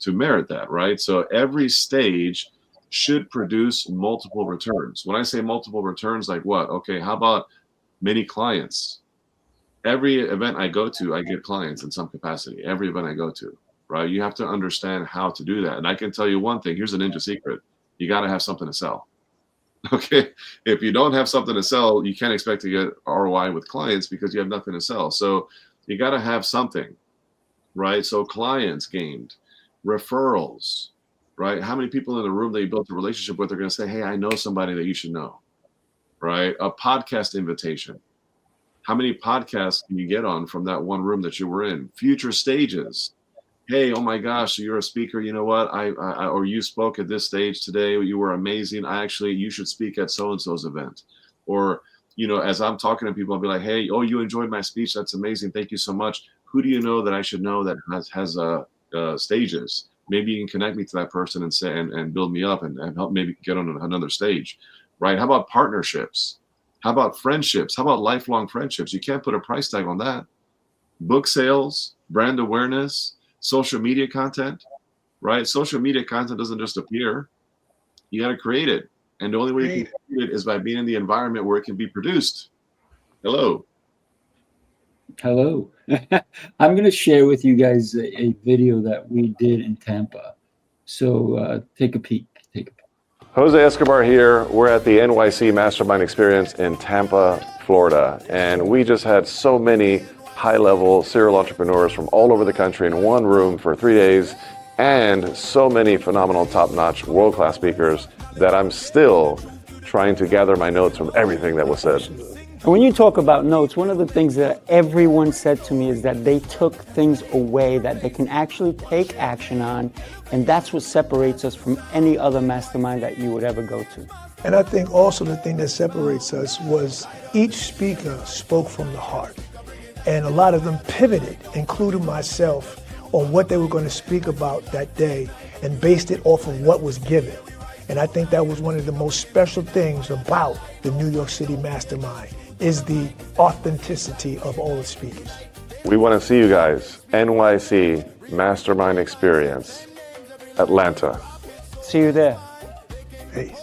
merit that, right? So every stage should produce multiple returns. When I say multiple returns, like what? Okay, how about many clients? Every event I go to, I get clients in some capacity. Every event I go to, right? You have to understand how to do that. And I can tell you one thing, here's a ninja secret. You got to have something to sell. Okay. If you don't have something to sell, you can't expect to get ROI with clients because you have nothing to sell. So you got to have something, right? So clients gained, referrals, right? How many people in the room that you built a relationship with are going to say, hey, I know somebody that you should know, right? A podcast invitation. How many podcasts can you get on from that one room that you were in? Future stages. Hey, oh my gosh, you're a speaker. You know what? Or you spoke at this stage today. You were amazing. You should speak at so-and-so's event. Or, as I'm talking to people, I'll be like, hey, oh, you enjoyed my speech. That's amazing. Thank you so much. Who do you know that I should know that has stages? Maybe you can connect me to that person and say, and build me up and help maybe get on another stage, right? How about partnerships? How about friendships? How about lifelong friendships? You can't put a price tag on that. Book sales, brand awareness, social media content, right? Social media content doesn't just appear. You got to create it. And the only way you can create it is by being in the environment where it can be produced. Hello. Hello. I'm going to share with you guys a video that we did in Tampa. So take a peek. Jose Escobar here. We're at the NYC Mastermind Experience in Tampa, Florida. And we just had so many high-level serial entrepreneurs from all over the country in one room for 3 days, and so many phenomenal, top-notch, world-class speakers that I'm still trying to gather my notes from everything that was said. And when you talk about notes, one of the things that everyone said to me is that they took things away that they can actually take action on, and that's what separates us from any other mastermind that you would ever go to. And I think also the thing that separates us was each speaker spoke from the heart. And a lot of them pivoted, including myself, on what they were going to speak about that day and based it off of what was given. And I think that was one of the most special things about the New York City Mastermind, is the authenticity of all the speakers. We want to see you guys. NYC Mastermind Experience, Atlanta. See you there. Peace.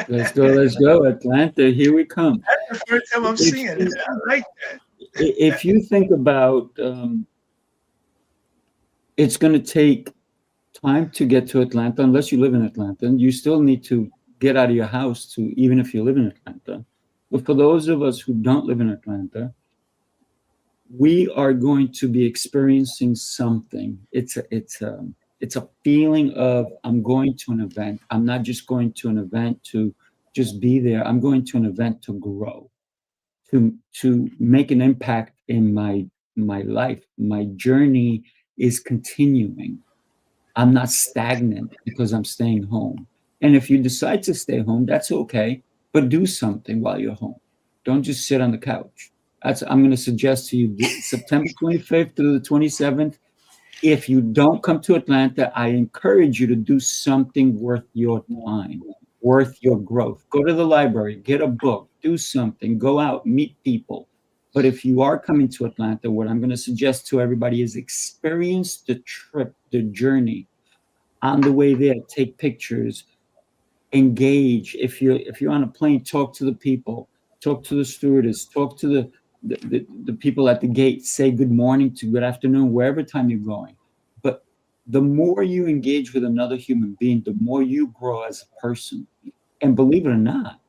Let's go. Atlanta, here we come. That's the first time I'm seeing it. I like that. If you think about, it's going to take time to get to Atlanta, unless you live in Atlanta, and you still need to get out of your house even if you live in Atlanta. But for those of us who don't live in Atlanta, we are going to be experiencing something. It's a feeling of, I'm going to an event. I'm not just going to an event to just be there. I'm going to an event to grow, to make an impact in my life. My journey is continuing. I'm not stagnant because I'm staying home. And if you decide to stay home, that's okay, but do something while you're home. Don't just sit on the couch. I'm going to suggest to you September 25th to the 27th. If you don't come to Atlanta, I encourage you to do something worth your time, worth your growth. Go to the library, get a book, do something, go out, meet people. But if you are coming to Atlanta, what I'm going to suggest to everybody is experience the trip, the journey. On the way there, take pictures, engage. If you're on a plane, talk to the people, talk to the stewardess, talk to the people at the gate, say good morning to good afternoon, wherever time you're going. the more you engage with another human being, the more you grow as a person. And believe it or not,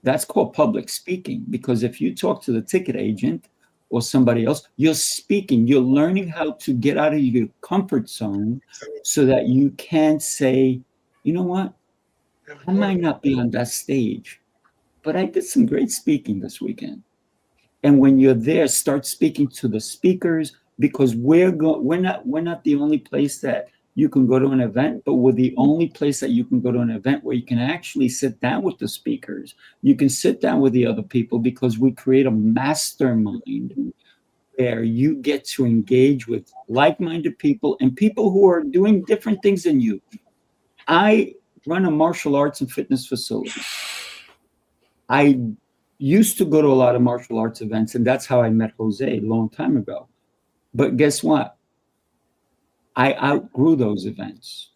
that's called public speaking, because if you talk to the ticket agent or somebody else, you're speaking, you're learning how to get out of your comfort zone so that you can say, you know what, I might not be on that stage, but I did some great speaking this weekend. And when you're there, start speaking to the speakers, because we're not the only place that you can go to an event, but we're the only place that you can go to an event where you can actually sit down with the speakers. You can sit down with the other people, because we create a mastermind where you get to engage with like-minded people and people who are doing different things than you. I run a martial arts and fitness facility. I used to go to a lot of martial arts events, and that's how I met Jose a long time ago. But guess what? I outgrew those events.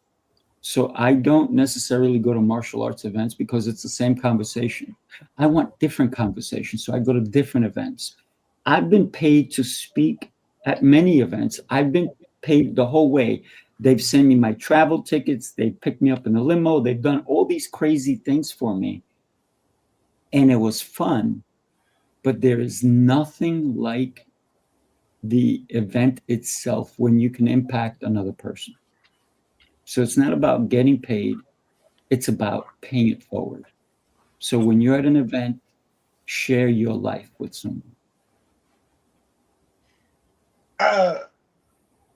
So I don't necessarily go to martial arts events because it's the same conversation. I want different conversations, so I go to different events. I've been paid to speak at many events. I've been paid the whole way. They've sent me my travel tickets. They picked me up in a limo. They've done all these crazy things for me. And it was fun. But there is nothing like the event itself when you can impact another person. So it's not about getting paid. It's about paying it forward. So when you're at an event, share your life with someone.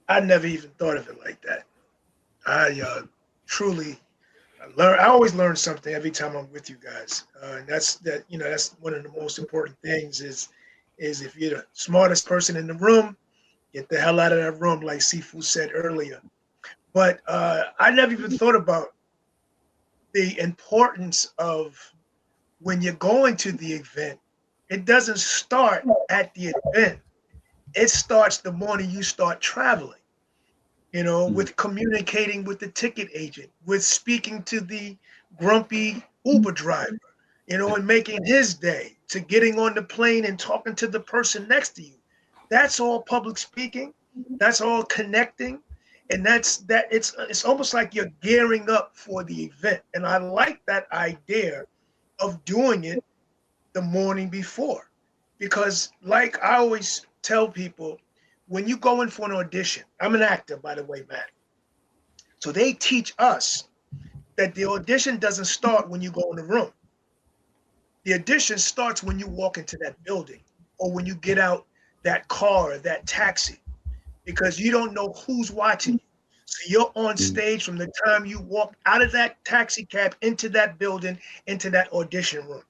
I never even thought of it like that. I truly learn. I always learn something every time I'm with you guys, and that's one of the most important things. Is if you're the smartest person in the room, get the hell out of that room, like Sifu said earlier. But I never even thought about the importance of when you're going to the event. It doesn't start at the event. It starts the morning you start traveling, with communicating with the ticket agent, with speaking to the grumpy Uber driver, and making his day, to getting on the plane and talking to the person next to you. That's all public speaking. That's all connecting. And it's almost like you're gearing up for the event. And I like that idea of doing it the morning before, because like I always tell people, when you go in for an audition, I'm an actor, by the way, Matt. So they teach us that the audition doesn't start when you go in the room. The audition starts when you walk into that building, or when you get out that car or that taxi, because you don't know who's watching you. So you're on stage from the time you walk out of that taxi cab into that building, into that audition room.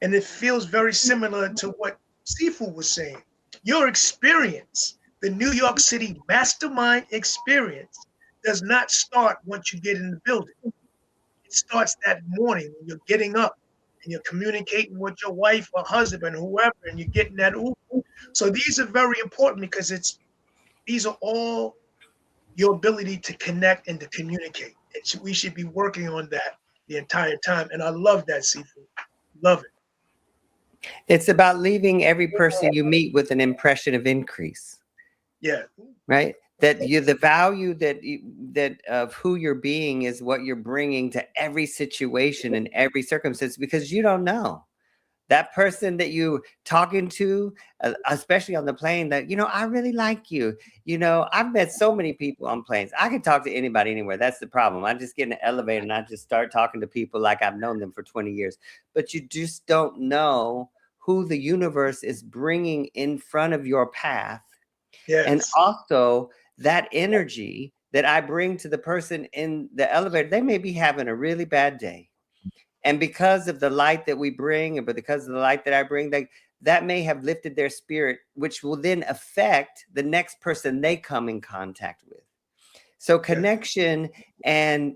And it feels very similar to what Sifu was saying. Your experience, the New York City mastermind experience, does not start once you get in the building. It starts that morning when you're getting up and you're communicating with your wife or husband, whoever, and you're getting that Uber. So these are very important, because these are all your ability to connect and to communicate. We should be working on that the entire time. And I love that, Sifu. Love it. It's about leaving every person you meet with an impression of increase. Yeah. Right. That the value that of who you're being is what you're bringing to every situation and every circumstance, because you don't know that person that you talking to, especially on the plane, that, I really like you. I've met so many people on planes. I can talk to anybody anywhere. That's the problem. I just get in the elevator and I just start talking to people like I've known them for 20 years. But you just don't know who the universe is bringing in front of your path. Yes. And also that energy that I bring to the person in the elevator, they may be having a really bad day. And because of the light that we bring, but because of the light that I bring, that may have lifted their spirit, which will then affect the next person they come in contact with. So connection and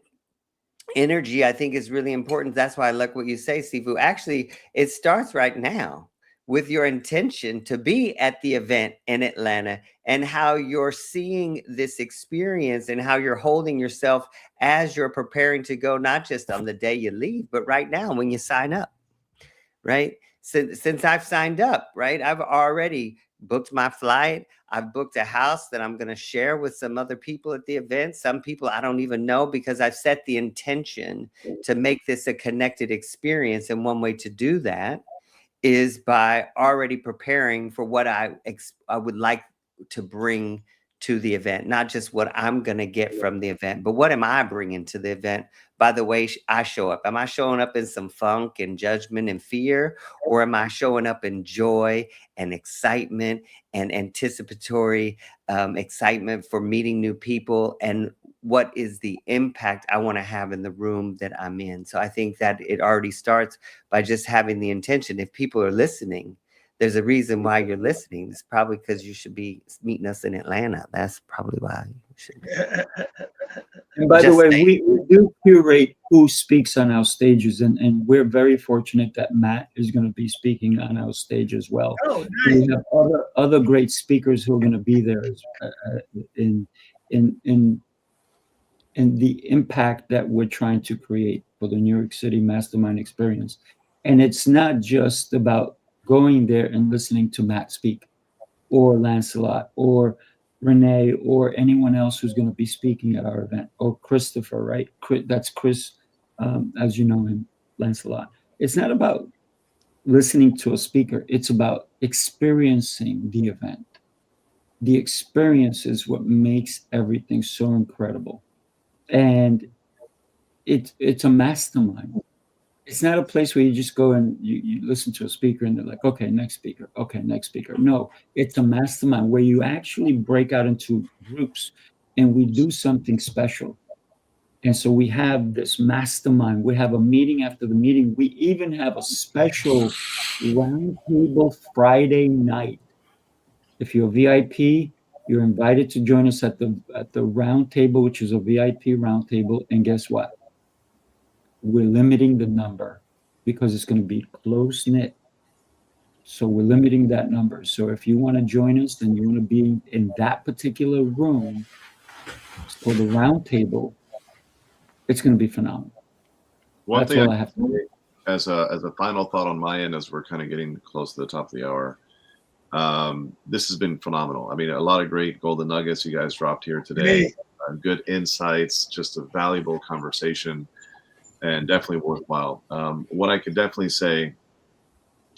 energy, I think, is really important. That's why I like what you say, Sifu. Actually, it starts right now with your intention to be at the event in Atlanta, and how you're seeing this experience and how you're holding yourself as you're preparing to go, not just on the day you leave, but right now when you sign up, right? Since I've signed up, right, I've already booked my flight. I've booked a house that I'm going to share with some other people at the event. Some people I don't even know, because I've set the intention to make this a connected experience. And one way to do that is by already preparing for what I would like to bring to the event, not just what I'm going to get from the event, but what am I bringing to the event by the way I show up? Am I showing up in some funk and judgment and fear, or am I showing up in joy and excitement and anticipatory excitement for meeting new people? And what is the impact I want to have in the room that I'm in? So I think that it already starts by just having the intention. If people are listening, there's a reason why you're listening. It's probably because you should be meeting us in Atlanta. That's probably why you should be. And by the Just way, saying. we do curate who speaks on our stages, and we're very fortunate that Matt is going to be speaking on our stage as well. Oh, We nice. have other great speakers who are going to be there in the impact that we're trying to create for the New York City Mastermind Experience. And it's not just about going there and listening to Matt speak, or Lancelot, or Renee, or anyone else who's going to be speaking at our event, or Christopher, right? That's Chris, as you know him, Lancelot. It's not about listening to a speaker. It's about experiencing the event. The experience is what makes everything so incredible. And it's a mastermind. It's not a place where you just go and you listen to a speaker and they're like, okay, next speaker. Okay, next speaker. No, it's a mastermind where you actually break out into groups and we do something special. And so we have this mastermind. We have a meeting after the meeting. We even have a special roundtable Friday night. If you're a VIP, you're invited to join us at the roundtable, which is a VIP roundtable. And guess what? We're limiting the number because it's going to be close knit. So we're limiting that number. So if you want to join us, then you want to be in that particular room for the round table, it's going to be phenomenal. One That's thing all I have to say. As a final thought on my end, as we're kind of getting close to the top of the hour, this has been phenomenal. I mean, a lot of great golden nuggets you guys dropped here today. Good insights, just a valuable conversation, and definitely worthwhile. What I could definitely say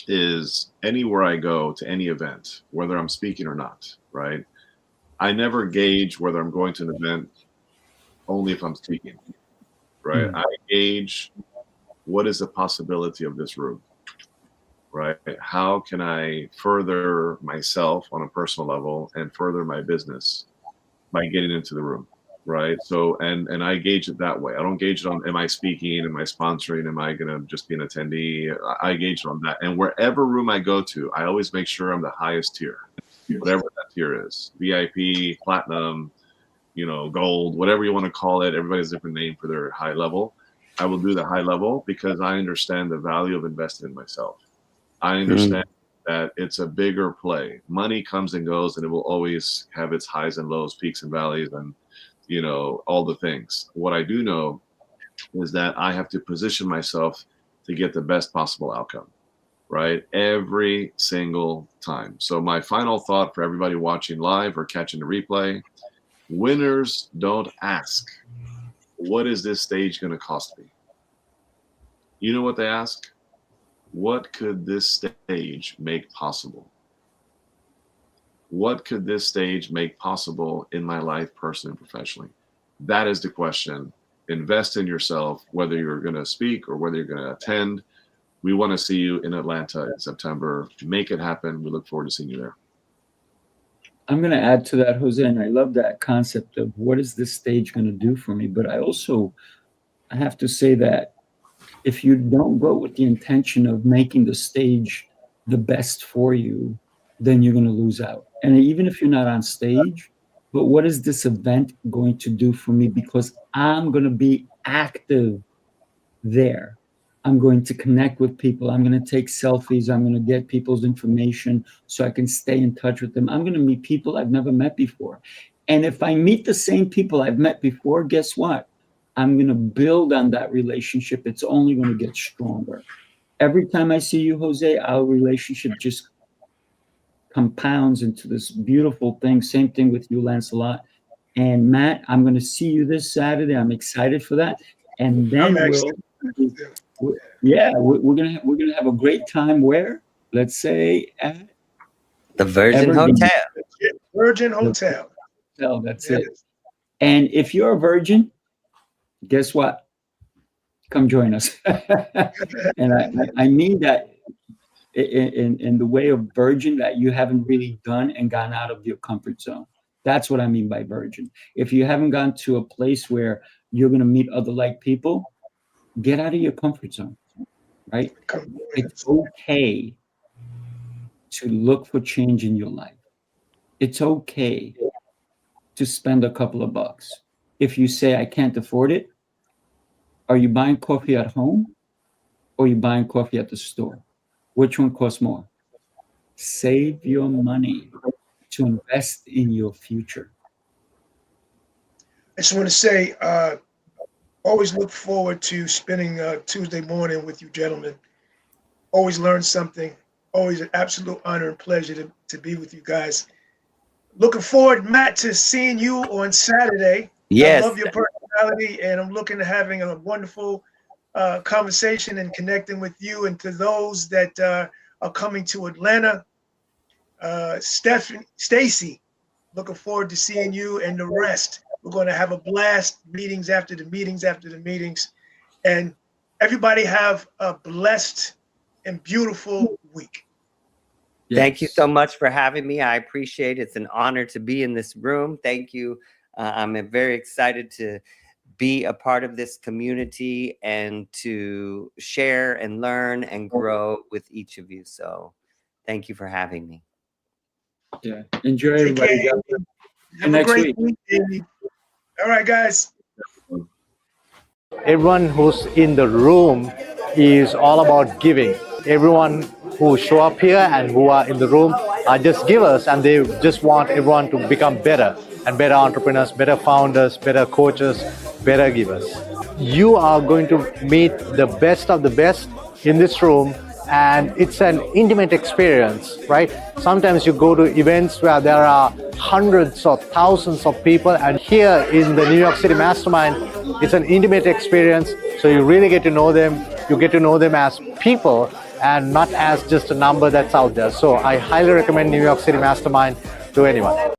is anywhere I go to any event, whether I'm speaking or not, right? I never gauge whether I'm going to an event only if I'm speaking, right? I gauge what is the possibility of this room, right? How can I further myself on a personal level and further my business by getting into the room, right? So, and I gauge it that way. I don't gauge it on, am I speaking? Am I sponsoring? Am I going to just be an attendee? I gauge it on that. And wherever room I go to, I always make sure I'm the highest tier, whatever that tier is, VIP, platinum, gold, whatever you want to call it. Everybody has a different name for their high level. I will do the high level because I understand the value of investing in myself. I understand that it's a bigger play. Money comes and goes, and it will always have its highs and lows, peaks and valleys, and all the things. What I do know is that I have to position myself to get the best possible outcome, right? Every single time. So my final thought for everybody watching live or catching the replay: winners don't ask, what is this stage going to cost me? You know what they ask? What could this stage make possible? What could this stage make possible in my life, personally and professionally? That is the question. Invest in yourself, whether you're going to speak or whether you're going to attend. We want to see you in Atlanta in September. Make it happen. We look forward to seeing you there. I'm going to add to that, Jose, and I love that concept of what is this stage going to do for me. But I have to say that if you don't go with the intention of making the stage the best for you, then you're going to lose out. And even if you're not on stage, but what is this event going to do for me? Because I'm going to be active there. I'm going to connect with people. I'm going to take selfies. I'm going to get people's information so I can stay in touch with them. I'm going to meet people I've never met before. And if I meet the same people I've met before, guess what? I'm going to build on that relationship. It's only going to get stronger. Every time I see you, Jose, our relationship just compounds into this beautiful thing. Same thing with you, Lancelot. And Matt, I'm going to see you this Saturday. I'm excited for that. And then we're gonna have a great time. Where? Let's say at the Virgin Evergreen. Hotel. Virgin Hotel. That's it. And if you're a virgin, guess what? Come join us. And I mean that in the way of virgin, that you haven't really done and gone out of your comfort zone. That's what I mean by virgin. If you haven't gone to a place where you're going to meet other like people, get out of your comfort zone, right? It's okay to look for change in your life. It's okay to spend a couple of bucks. If you say, I can't afford it, are you buying coffee at home or are you buying coffee at the store? Which one costs more? Save your money to invest in your future. I just want to say, always look forward to spending Tuesday morning with you gentlemen. Always learn something. Always an absolute honor and pleasure to be with you guys. Looking forward, Matt, to seeing you on Saturday. Yes. I love your personality, and I'm looking to having a wonderful conversation and connecting with you. And to those that are coming to Atlanta, Stacy, looking forward to seeing you and the rest. We're going to have a blast, meetings after the meetings. And everybody have a blessed and beautiful week. Yes. Thank you so much for having me. I appreciate it. It's an honor to be in this room. Thank you. I'm very excited to be a part of this community and to share and learn and grow with each of you. So thank you for having me. Yeah. Enjoy, everybody. Have a great week, Amy. All right, guys. Everyone who's in the room is all about giving. Everyone who show up here and who are in the room are just givers, and they just want everyone to become better and better entrepreneurs, better founders, better coaches, better givers. You are going to meet the best of the best in this room, and it's an intimate experience, right? Sometimes you go to events where there are hundreds or thousands of people, and here in the New York City Mastermind, it's an intimate experience. So you really get to know them. You get to know them as people and not as just a number that's out there. So I highly recommend New York City Mastermind to anyone.